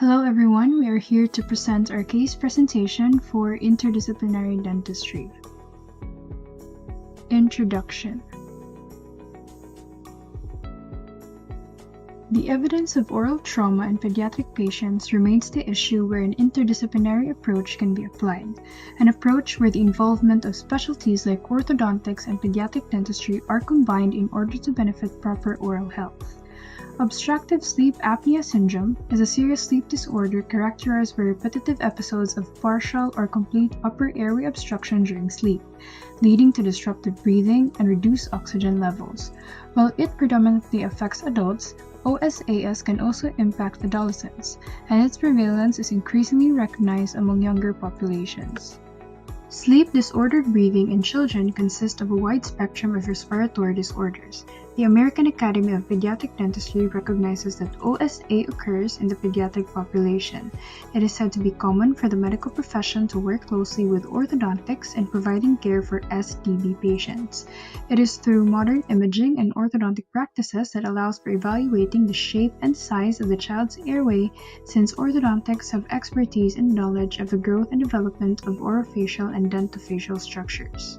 Hello everyone, we are here to present our case presentation for interdisciplinary dentistry. Introduction. The evidence of oral trauma in pediatric patients remains the issue where an interdisciplinary approach can be applied, an approach where the involvement of specialties like orthodontics and pediatric dentistry are combined in order to benefit proper oral health. Obstructive sleep apnea syndrome is a serious sleep disorder characterized by repetitive episodes of partial or complete upper airway obstruction during sleep, leading to disrupted breathing and reduced oxygen levels. While it predominantly affects adults, OSAS can also impact adolescents, and its prevalence is increasingly recognized among younger populations. Sleep-disordered breathing in children consists of a wide spectrum of respiratory disorders. The American Academy of Pediatric Dentistry recognizes that OSA occurs in the pediatric population. It is said to be common for the medical profession to work closely with orthodontics in providing care for SDB patients. It is through modern imaging and orthodontic practices that allows for evaluating the shape and size of the child's airway, since orthodontics have expertise and knowledge of the growth and development of orofacial and dentofacial structures.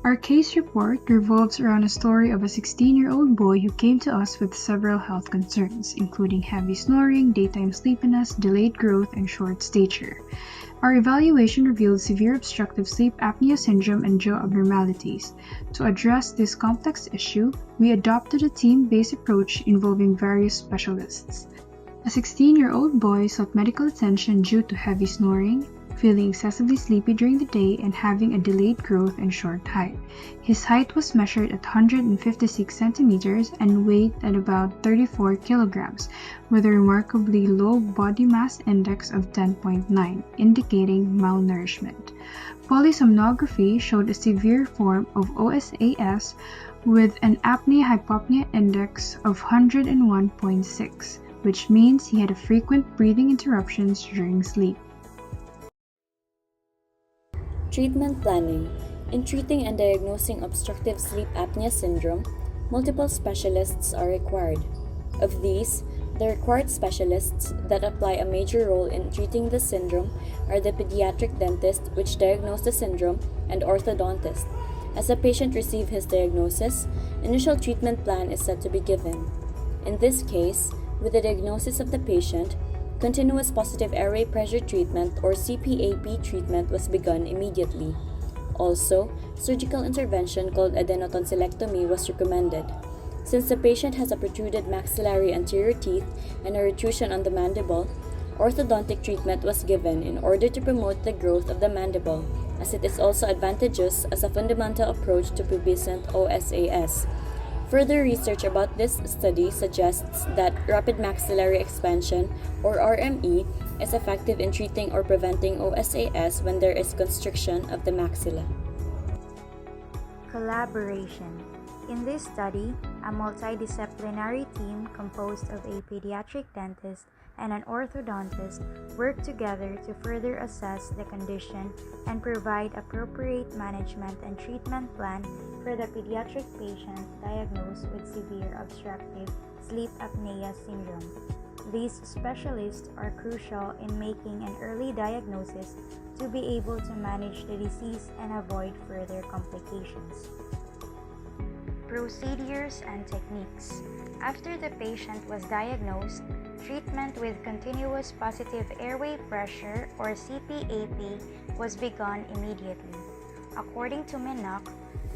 Our case report revolves around a story of a 16-year-old boy who came to us with several health concerns, including heavy snoring, daytime sleepiness, delayed growth, and short stature. Our evaluation revealed severe obstructive sleep apnea syndrome and jaw abnormalities. To address this complex issue, we adopted a team-based approach involving various specialists. A 16-year-old boy sought medical attention due to heavy snoring, feeling excessively sleepy during the day, and having a delayed growth and short height. His height was measured at 156 centimeters and weighed at about 34 kilograms, with a remarkably low body mass index of 10.9, indicating malnourishment. Polysomnography showed a severe form of OSAS with an apnea-hypopnea index of 101.6, which means he had frequent breathing interruptions during sleep. Treatment planning. In treating and diagnosing obstructive sleep apnea syndrome, multiple specialists are required. Of these, the required specialists that apply a major role in treating the syndrome are the pediatric dentist, which diagnosed the syndrome, and orthodontist. As the patient receives his diagnosis, initial treatment plan is set to be given. In this case, with the diagnosis of the patient, continuous positive airway pressure treatment or CPAP treatment was begun immediately. Also, surgical intervention called adenotonsillectomy was recommended. Since the patient has a protruded maxillary anterior teeth and a retrusion on the mandible, orthodontic treatment was given in order to promote the growth of the mandible, as it is also advantageous as a fundamental approach to pubescent OSAS. Further research about this study suggests that rapid maxillary expansion, or RME, is effective in treating or preventing OSAS when there is constriction of the maxilla. Collaboration. In this study, a multidisciplinary team composed of a pediatric dentist and an orthodontist worked together to further assess the condition and provide appropriate management and treatment plan for the pediatric patient diagnosed with severe obstructive sleep apnea syndrome. These specialists are crucial in making an early diagnosis to be able to manage the disease and avoid further complications. Procedures and techniques. After the patient was diagnosed, treatment with continuous positive airway pressure or CPAP was begun immediately. According to Minnock,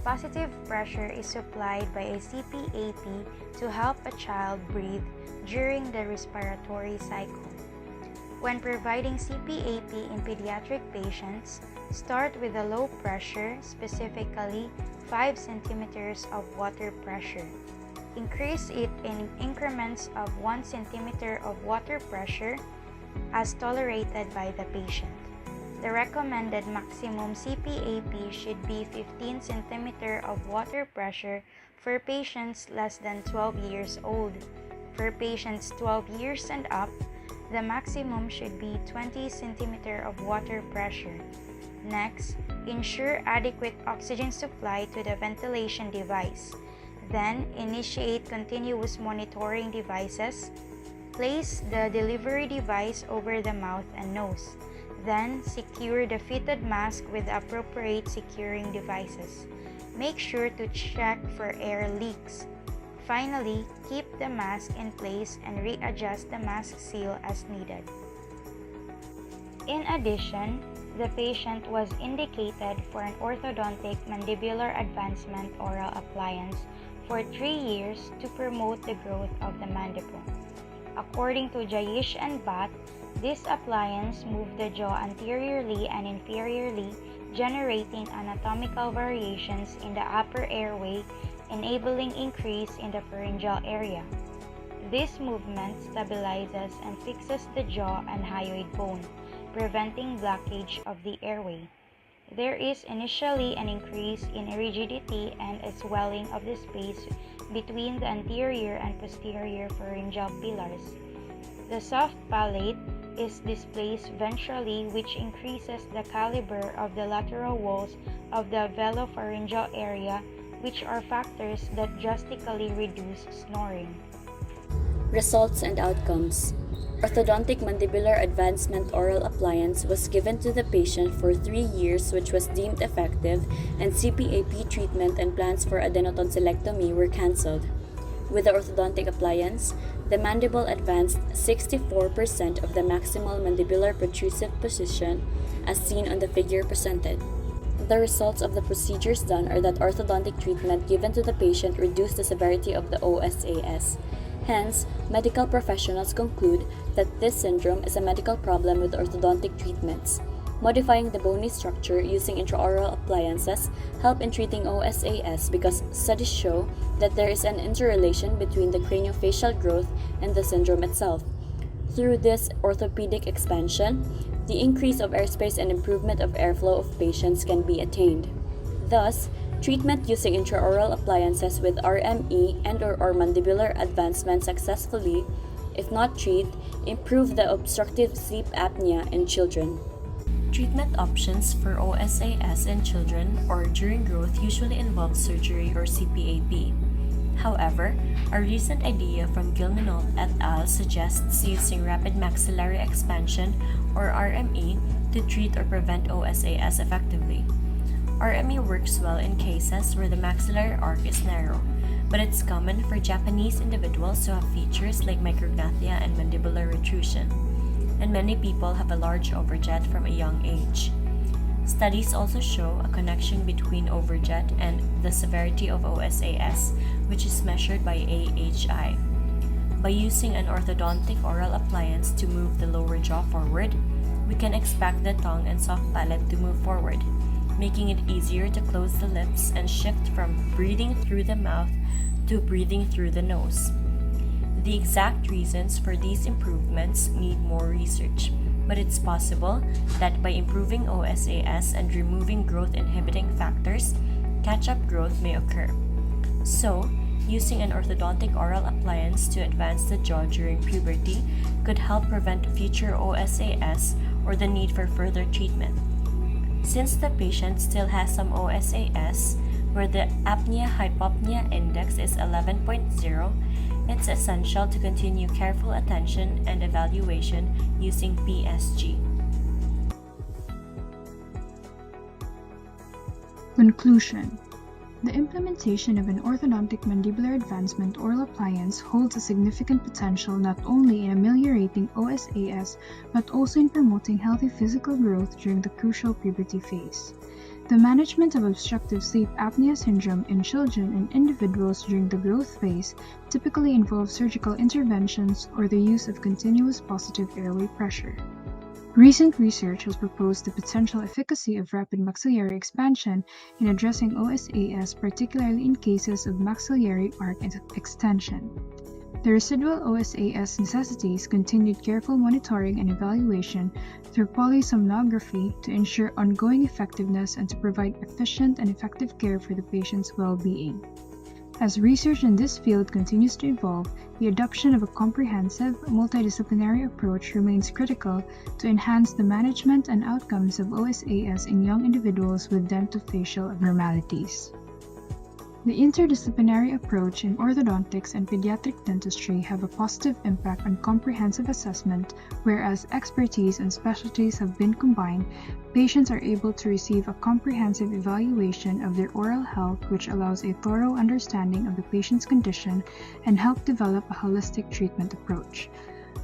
positive pressure is supplied by a CPAP to help a child breathe during the respiratory cycle. When providing CPAP in pediatric patients, start with a low pressure, specifically 5 centimeters of water pressure. Increase it in increments of 1 centimeter of water pressure as tolerated by the patient. The recommended maximum CPAP should be 15 centimeter of water pressure for patients less than 12 years old. For patients 12 years and up, the maximum should be 20 centimeter of water pressure. Next, ensure adequate oxygen supply to the ventilation device. Then, initiate continuous monitoring devices Place the delivery device over the mouth and nose. Then, secure the fitted mask with appropriate securing devices. Make sure to check for air leaks. Finally, keep the mask in place and readjust the mask seal as needed. In addition, the patient was indicated for an orthodontic mandibular advancement oral appliance for 3 years to promote the growth of the mandible. According to Jayish and Bhatt, this appliance moved the jaw anteriorly and inferiorly, generating anatomical variations in the upper airway, enabling increase in the pharyngeal area. This movement stabilizes and fixes the jaw and hyoid bone, preventing blockage of the airway. There is initially an increase in rigidity and a swelling of the space between the anterior and posterior pharyngeal pillars. The soft palate is displaced ventrally, which increases the caliber of the lateral walls of the velopharyngeal area, which are factors that drastically reduce snoring. Results and outcomes. Orthodontic mandibular advancement oral appliance was given to the patient for 3 years, which was deemed effective, and CPAP treatment and plans for adenotonsillectomy were cancelled. With the orthodontic appliance, the mandible advanced 64% of the maximal mandibular protrusive position as seen on the figure presented. The results of the procedures done are that orthodontic treatment given to the patient reduced the severity of the OSAS. Hence, medical professionals conclude that this syndrome is a medical problem with orthodontic treatments. Modifying the bony structure using intraoral appliances help in treating OSAS because studies show that there is an interrelation between the craniofacial growth and the syndrome itself. Through this orthopedic expansion, the increase of airspace and improvement of airflow of patients can be attained. Thus, treatment using intraoral appliances with RME and/or mandibular advancement successfully, if not treat, improve the obstructive sleep apnea in children. Treatment options for OSAS in children or during growth usually involve surgery or CPAP. However, a recent idea from Gilminolt et al. Suggests using rapid maxillary expansion or RME to treat or prevent OSAS effectively. RME works well in cases where the maxillary arc is narrow, but it's common for Japanese individuals to have features like micrognathia and mandibular retrusion, and many people have a large overjet from a young age. Studies also show a connection between overjet and the severity of OSAS, which is measured by AHI. By using an orthodontic oral appliance to move the lower jaw forward, we can expect the tongue and soft palate to move forward, making it easier to close the lips and shift from breathing through the mouth to breathing through the nose. The exact reasons for these improvements need more research, but it's possible that by improving OSAS and removing growth-inhibiting factors, catch-up growth may occur. So, using an orthodontic oral appliance to advance the jaw during puberty could help prevent future OSAS or the need for further treatment. Since the patient still has some OSAS, where the apnea-hypopnea index is 11.0, it's essential to continue careful attention and evaluation using PSG. Conclusion. The implementation of an orthodontic mandibular advancement oral appliance holds a significant potential not only in ameliorating OSAS but also in promoting healthy physical growth during the crucial puberty phase. The management of obstructive sleep apnea syndrome in children and individuals during the growth phase typically involves surgical interventions or the use of continuous positive airway pressure. Recent research has proposed the potential efficacy of rapid maxillary expansion in addressing OSAS, particularly in cases of maxillary arc extension. The residual OSAS necessitates continued careful monitoring and evaluation through polysomnography to ensure ongoing effectiveness and to provide efficient and effective care for the patient's well-being. As research in this field continues to evolve, the adoption of a comprehensive, multidisciplinary approach remains critical to enhance the management and outcomes of OSAS in young individuals with dentofacial abnormalities. The interdisciplinary approach in orthodontics and pediatric dentistry have a positive impact on comprehensive assessment, whereas expertise and specialties have been combined. Patients are able to receive a comprehensive evaluation of their oral health, which allows a thorough understanding of the patient's condition and help develop a holistic treatment approach.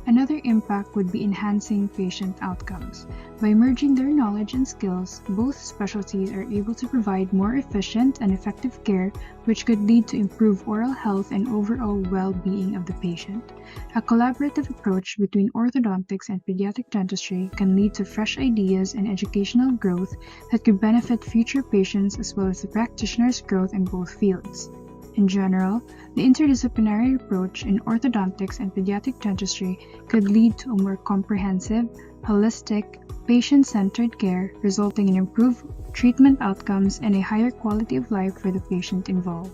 Another impact would be enhancing patient outcomes. By merging their knowledge and skills, both specialties are able to provide more efficient and effective care, which could lead to improved oral health and overall well-being of the patient. A collaborative approach between orthodontics and pediatric dentistry can lead to fresh ideas and educational growth that could benefit future patients as well as the practitioner's growth in both fields. In general, the interdisciplinary approach in orthodontics and pediatric dentistry could lead to a more comprehensive, holistic, patient-centered care, resulting in improved treatment outcomes and a higher quality of life for the patient involved.